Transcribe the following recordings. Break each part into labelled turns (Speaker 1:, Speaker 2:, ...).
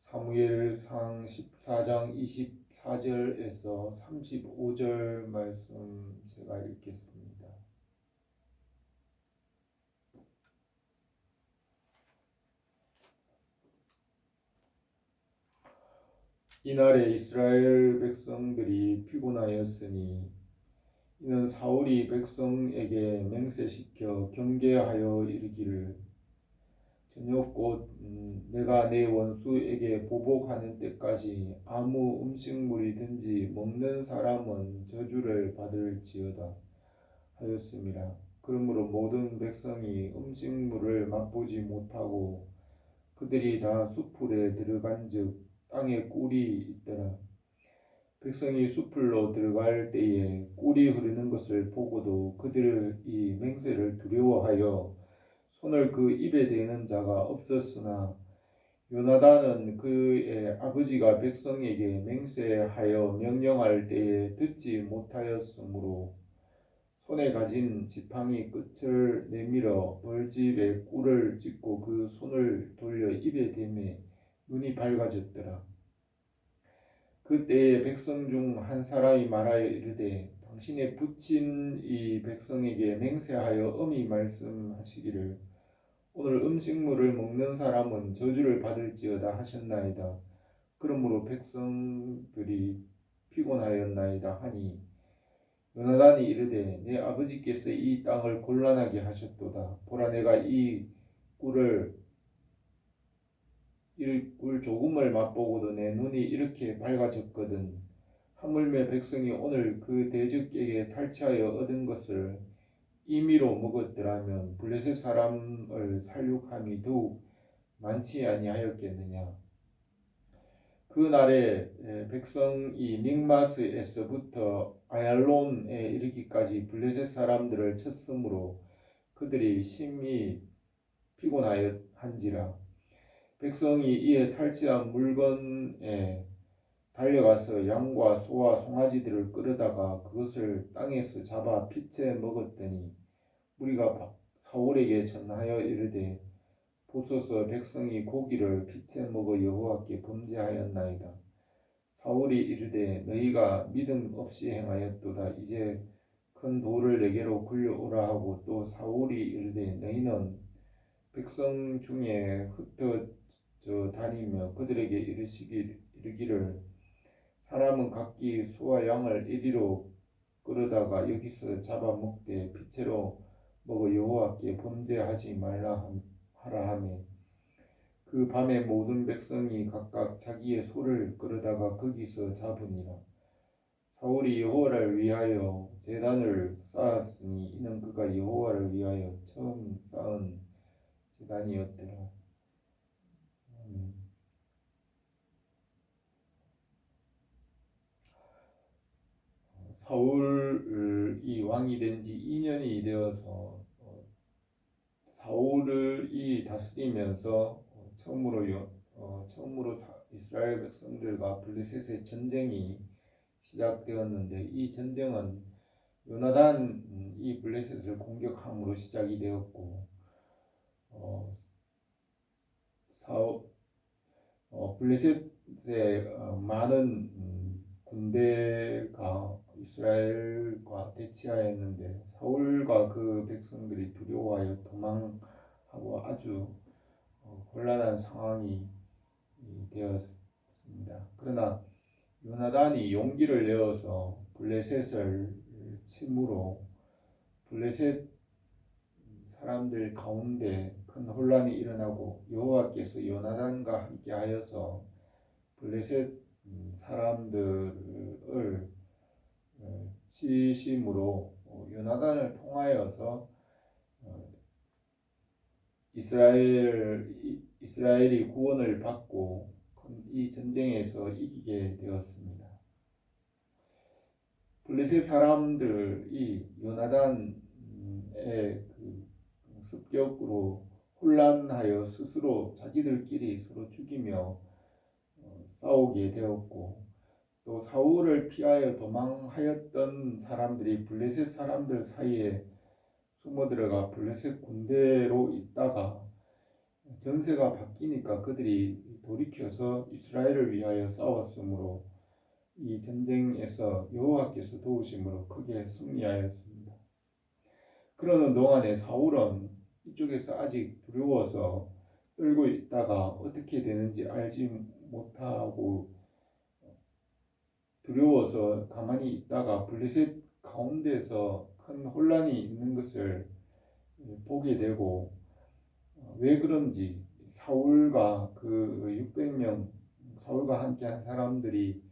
Speaker 1: 사무엘상 14장 24절에서 35절 말씀 제가 읽겠습니다. 이날에 이스라엘 백성들이 피곤하였으니 이는 사울이 백성에게 맹세시켜 경계하여 이르기를 저녁 곧 내가 내 원수에게 보복하는 때까지 아무 음식물이든지 먹는 사람은 저주를 받을지어다 하였습니다. 그러므로 모든 백성이 음식물을 맛보지 못하고 그들이 다 숲풀에 들어간즉 땅에 꿀이 있더라. 백성이 숲으로 들어갈 때에 꿀이 흐르는 것을 보고도 그들이 맹세를 두려워하여 손을 그 입에 대는 자가 없었으나 요나단은 그의 아버지가 백성에게 맹세하여 명령할 때에 듣지 못하였으므로 손에 가진 지팡이 끝을 내밀어 벌집에 꿀을 찍고 그 손을 돌려 입에 대매 눈이 밝아졌더라. 그때에 백성 중 한 사람이 말하여 이르되 당신의 부친 이 백성에게 맹세하여 엄히 말씀하시기를 오늘 음식물을 먹는 사람은 저주를 받을지어다 하셨나이다. 그러므로 백성들이 피곤하였나이다 하니 요나단이 이르되 내 아버지께서 이 땅을 곤란하게 하셨도다. 보라 내가 이 꿀 조금을 맛보고도 내 눈이 이렇게 밝아졌거든. 하물며 백성이 오늘 그 대적에게 탈취하여 얻은 것을 임의로 먹었더라면 블레셋 사람을 살육함이 더욱 많지 아니하였겠느냐. 그 날에 백성이 믹마스에서부터 아얄론에 이르기까지 블레셋 사람들을 쳤으므로 그들이 심히 피곤하였한지라. 백성이 이에 탈취한 물건에 달려가서 양과 소와 송아지들을 끌어다가 그것을 땅에서 잡아 피채 먹었더니 우리가 사울에게 전하여 이르되 보소서 백성이 고기를 피채 먹어 여호와께 범죄하였나이다. 사울이 이르되 너희가 믿음 없이 행하였도다. 이제 큰 돌을 내게로 굴려오라 하고 또 사울이 이르되 너희는 백성 중에 흩어져 다니며 그들에게 이르기를 사람은 각기 소와 양을 이리로 끌어다가 여기서 잡아먹되 피채로 먹어 여호와께 범죄하지 말라 하라 하매 그 밤에 모든 백성이 각각 자기의 소를 끌어다가 거기서 잡으니라. 사울이 여호와를 위하여 제단을 쌓았으니 이는 그가 여호와를 위하여 처음 쌓은 제단이었더라. 사울이 왕이 된 지 2년이 되어서 사울이 다스리면서 처음으로 이스라엘 백성들과 블레셋의 전쟁이 시작되었는데 이 전쟁은 요나단이 블레셋을 공격함으로 시작이 되었고 블레셋의 많은 군대가 이스라엘과 대치하였는데 사울과 그 백성들이 두려워하여 도망하고 아주 곤란한 상황이 되었습니다. 그러나 요나단이 용기를 내어서 블레셋을 침으로 블레셋 사람들 가운데 큰 혼란이 일어나고 여호와께서 요나단과 함께하여서 블레셋 사람들을 치심으로 요나단을 통하여서 이스라엘이 구원을 받고 이 전쟁에서 이기게 되었습니다. 블레셋 사람들이 요나단의 습격으로 혼란하여 스스로 자기들끼리 서로 죽이며 싸우게 되었고 또 사울을 피하여 도망하였던 사람들이 블레셋 사람들 사이에 숨어들어가 블레셋 군대로 있다가 정세가 바뀌니까 그들이 돌이켜서 이스라엘을 위하여 싸웠으므로 이 전쟁에서 여호와께서 도우심으로 크게 승리하였습니다. 그러는 동안에 사울은 이쪽에서 아직 두려워서 떨고 있다가 어떻게 되는지 알지 못하고 두려워서 가만히 있다가 블레셋 가운데서 큰 혼란이 있는 것을 보게 되고, 왜 그런지 사울과 그 600명 사울과 함께한 사람들이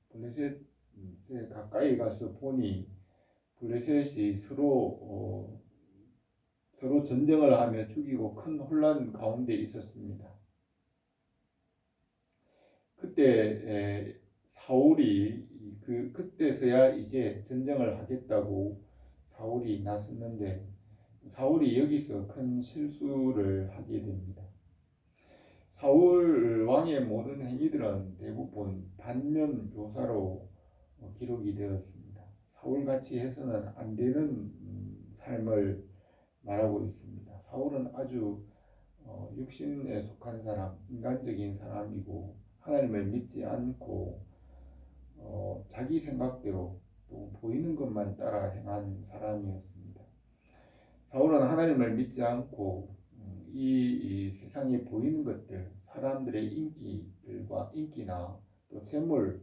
Speaker 1: 블레셋에 가까이 가서 보니 블레셋이 서로 전쟁을 하며 죽이고 큰 혼란 가운데 있었습니다. 그때 사울이 그때서야 이제 전쟁을 하겠다고 사울이 나섰는데, 사울이 여기서 큰 실수를 하게 됩니다. 사울 왕의 모든 행위들은 대부분 반면 교사로 기록이 되었습니다. 사울같이 해서는 안 되는 삶을 말하고 있습니다. 사울은 아주 육신에 속한 사람, 인간적인 사람이고 하나님을 믿지 않고 자기 생각대로 또 보이는 것만 따라 행한 사람이었습니다. 사울은 하나님을 믿지 않고 이 세상에 보이는 것들, 사람들의 인기나 또 재물과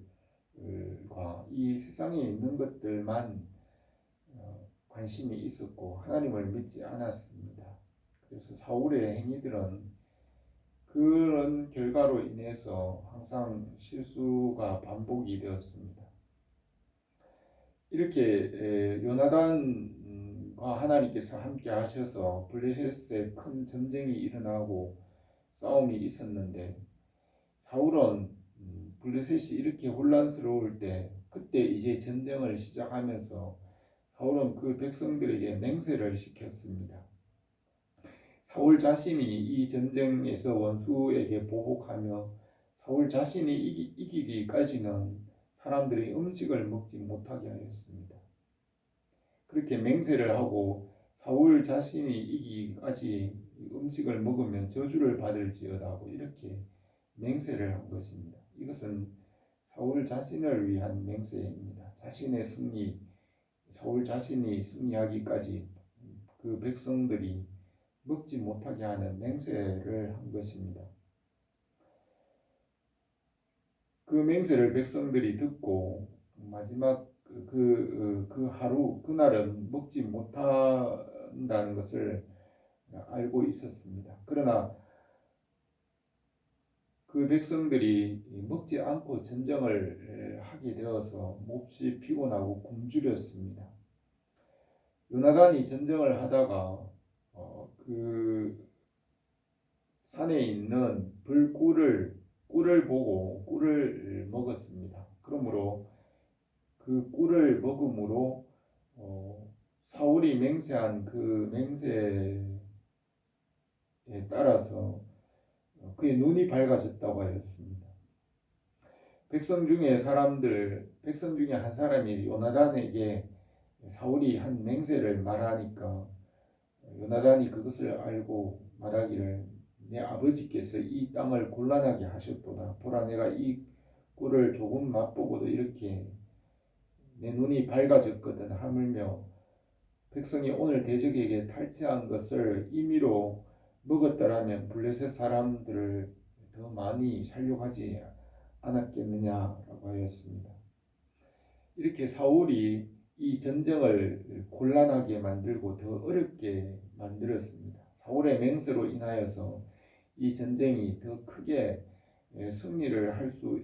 Speaker 1: 이 세상에 있는 것들만 관심이 있었고 하나님을 믿지 않았습니다. 그래서 사울의 행위들은 그런 결과로 인해서 항상 실수가 반복이 되었습니다. 이렇게 요나단과 하나님께서 함께 하셔서 블레셋에 큰 전쟁이 일어나고 싸움이 있었는데, 사울은 블레셋이 이렇게 혼란스러울 때 그때 이제 전쟁을 시작하면서 사울은 그 백성들에게 맹세를 시켰습니다. 사울 자신이 이 전쟁에서 원수에게 보복하며 사울 자신이 이기기까지는 사람들이 음식을 먹지 못하게 하였습니다. 그렇게 맹세를 하고 사울 자신이 이기기까지 음식을 먹으면 저주를 받을지어다고 이렇게 맹세를 한 것입니다. 이것은 사울 자신을 위한 맹세입니다. 사울 자신이 승리하기까지 그 백성들이 먹지 못하게 하는 맹세를 한 것입니다. 그 맹세를 백성들이 듣고 마지막 그 하루 그날은 먹지 못한다는 것을 알고 있었습니다. 그러나 그 백성들이 먹지 않고 전쟁을 하게 되어서 몹시 피곤하고 굶주렸습니다. 요나단이 전쟁을 하다가 그 산에 있는 꿀을 보고 꿀을 먹었습니다. 그러므로 그 꿀을 먹음으로 사울이 맹세한 그 맹세에 따라서 그의 눈이 밝아졌다고 하였습니다. 백성 중에 한 사람이 요나단에게 사울이 한 맹세를 말하니까 요나단이 그것을 알고 말하기를, 내 아버지께서 이 땅을 곤란하게 하셨도다. 보라, 내가 이 꿀을 조금 맛보고도 이렇게 내 눈이 밝아졌거든. 하물며 백성이 오늘 대적에게 탈취한 것을 임의로 먹었더라면 블레셋 사람들을 더 많이 살려하지 않았겠느냐라고 하였습니다. 이렇게 사울이 이 전쟁을 곤란하게 만들고 더 어렵게 만들었습니다. 사울의 맹세로 인하여서 이 전쟁이 더 크게 승리를 할 수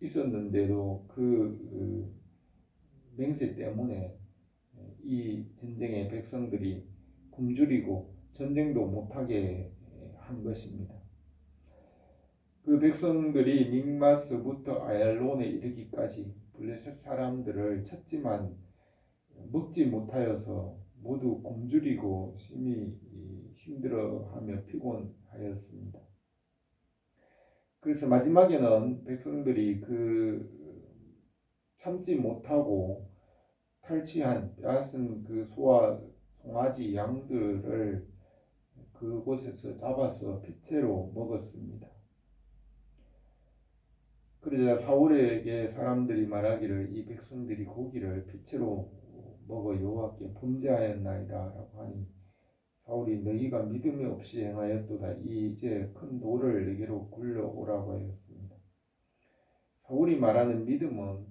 Speaker 1: 있었는데도 그 맹세 때문에 이 전쟁에 백성들이 굶주리고 전쟁도 못하게 한 것입니다. 그 백성들이 믹마스부터 아얄론에 이르기까지 블레셋 사람들을 쳤지만 먹지 못하여서 모두 굶주리고 심히 힘들어하며 피곤하였습니다. 그래서 마지막에는 백성들이 참지 못하고 탈취한 빼앗은 그 소와 송아지 양들을 그곳에서 잡아서 핏채로 먹었습니다. 그러자 사울에게 사람들이 말하기를 이 백성들이 고기를 핏채로 먹어 여호와께 범죄하였나이다 라고 하니 사울이 너희가 믿음이 없이 행하였도다. 이제 큰 돌을 내게로 굴려오라고 하였습니다. 사울이 말하는 믿음은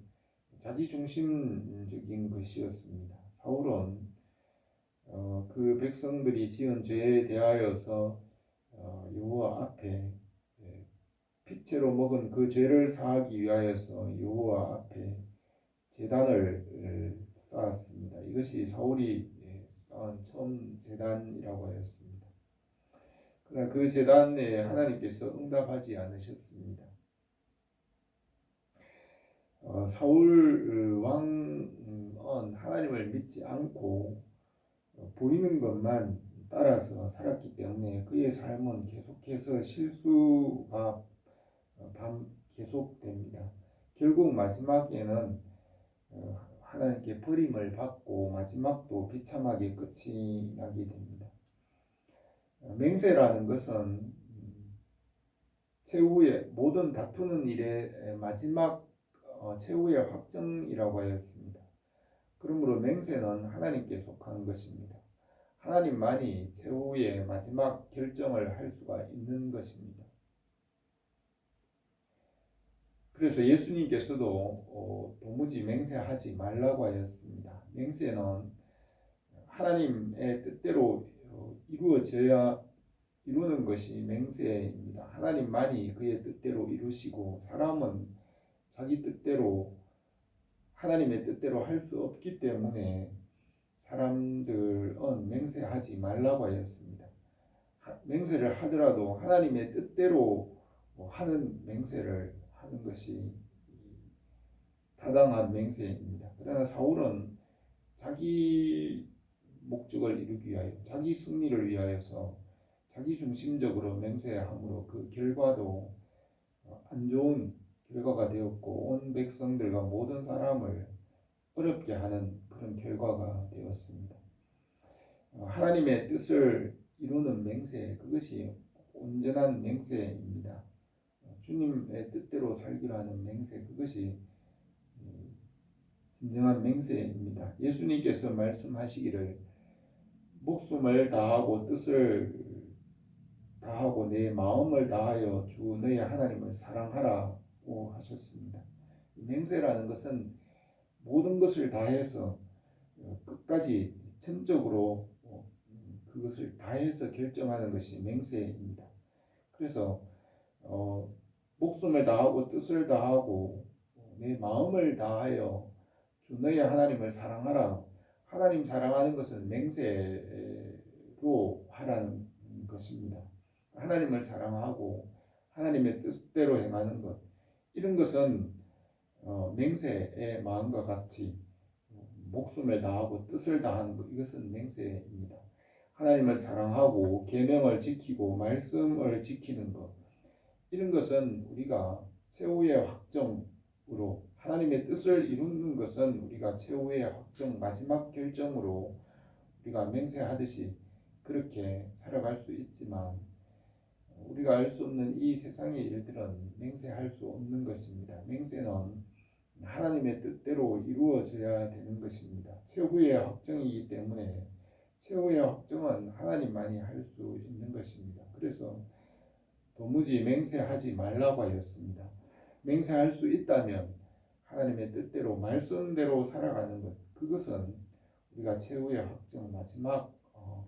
Speaker 1: 자기중심적인 것이었습니다. 사울은 그 백성들이 지은 죄에 대하여서 여호와 앞에 핏째로 먹은 그 죄를 사하기 위하여서 여호와 앞에 제단을 쌓았습니다. 이것이 사울이 쌓은 처음 제단이라고 하였습니다. 그러나 그 제단에 하나님께서 응답하지 않으셨습니다. 사울 왕은 하나님을 믿지 않고 보이는 것만 따라서 살았기 때문에 그의 삶은 계속해서 실수가 계속됩니다. 결국 마지막에는 하나님께 버림을 받고 마지막도 비참하게 끝이 나게 됩니다. 맹세라는 것은 최후의 모든 다투는 일의 마지막 최후의 확정이라고 하였습니다. 그러므로 맹세는 하나님께 속하는 것입니다. 하나님만이 최후의 마지막 결정을 할 수가 있는 것입니다. 그래서 예수님께서도 도무지 맹세하지 말라고 하였습니다. 맹세는 하나님의 뜻대로 이루는 것이 맹세입니다. 하나님만이 그의 뜻대로 이루시고 사람은 자기 뜻대로 하나님의 뜻대로 할 수 없기 때문에 사람들은 맹세하지 말라고 하였습니다. 맹세를 하더라도 하나님의 뜻대로 하는 맹세를 하는 것이 타당한 맹세입니다. 그러나 사울은 자기 목적을 이루기 위하여 자기 승리를 위하여서 자기 중심적으로 맹세함으로 그 결과도 안 좋은 결과가 되었고 온 백성들과 모든 사람을 어렵게 하는 그런 결과가 되었습니다. 하나님의 뜻을 이루는 맹세, 그것이 온전한 맹세입니다. 주님의 뜻대로 살기로 하는 맹세, 그것이 진정한 맹세입니다. 예수님께서 말씀하시기를 목숨을 다하고 뜻을 다하고 내 마음을 다하여 주 너의 하나님을 사랑하라고 하셨습니다. 맹세라는 것은 모든 것을 다해서 끝까지 전적으로 그것을 다해서 결정하는 것이 맹세입니다. 그래서 목숨을 다하고 뜻을 다하고 내 마음을 다하여 주 너의 하나님을 사랑하라. 하나님 사랑하는 것은 맹세로 하라는 것입니다. 하나님을 사랑하고 하나님의 뜻대로 행하는 것, 이런 것은 맹세의 마음과 같이 목숨을 다하고 뜻을 다하는 것, 이것은 맹세입니다. 하나님을 사랑하고 계명을 지키고 말씀을 지키는 것, 이런 것은 우리가 최후의 확정으로 하나님의 뜻을 이루는 것은 우리가 최후의 확정, 마지막 결정으로 우리가 맹세하듯이 그렇게 살아갈 수 있지만 우리가 알 수 없는 이 세상의 일들은 맹세할 수 없는 것입니다. 맹세는 하나님의 뜻대로 이루어져야 되는 것입니다. 최후의 확정이기 때문에 최후의 확정은 하나님만이 할 수 있는 것입니다. 그래서 도무지 맹세하지 말라고 하였습니다. 맹세할 수 있다면 하나님의 뜻대로 말씀대로 살아가는 것, 그것은 우리가 최후의 확정, 마지막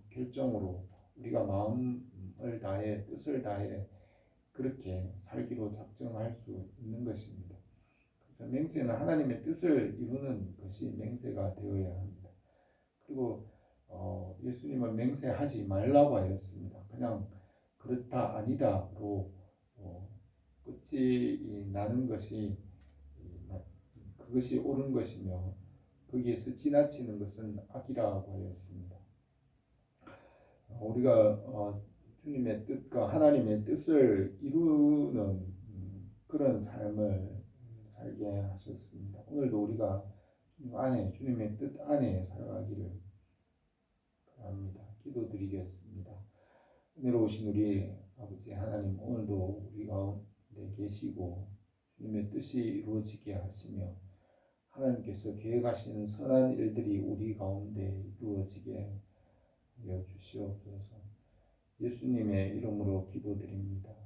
Speaker 1: 결정으로 우리가 마음을 다해 뜻을 다해 그렇게 살기로 작정할 수 있는 것입니다. 그래서 맹세는 하나님의 뜻을 이루는 것이 맹세가 되어야 합니다. 그리고 예수님은 맹세하지 말라고 하였습니다. 그냥 그렇다 아니다로 끝이 나는 것이 그것이 옳은 것이며 거기에서 지나치는 것은 악이라고 하였습니다. 우리가 주님의 뜻과 하나님의 뜻을 이루는 그런 삶을 살게 하셨습니다. 오늘도 우리가 주님의 뜻 안에 살아가기를 바랍니다. 기도드리겠습니다. 은혜로우신 우리 아버지 하나님, 오늘도 우리 가운데 계시고 주님의 뜻이 이루어지게 하시며 하나님께서 계획하시는 선한 일들이 우리 가운데 이루어지게 하여 주시옵소서. 예수님의 이름으로 기도드립니다.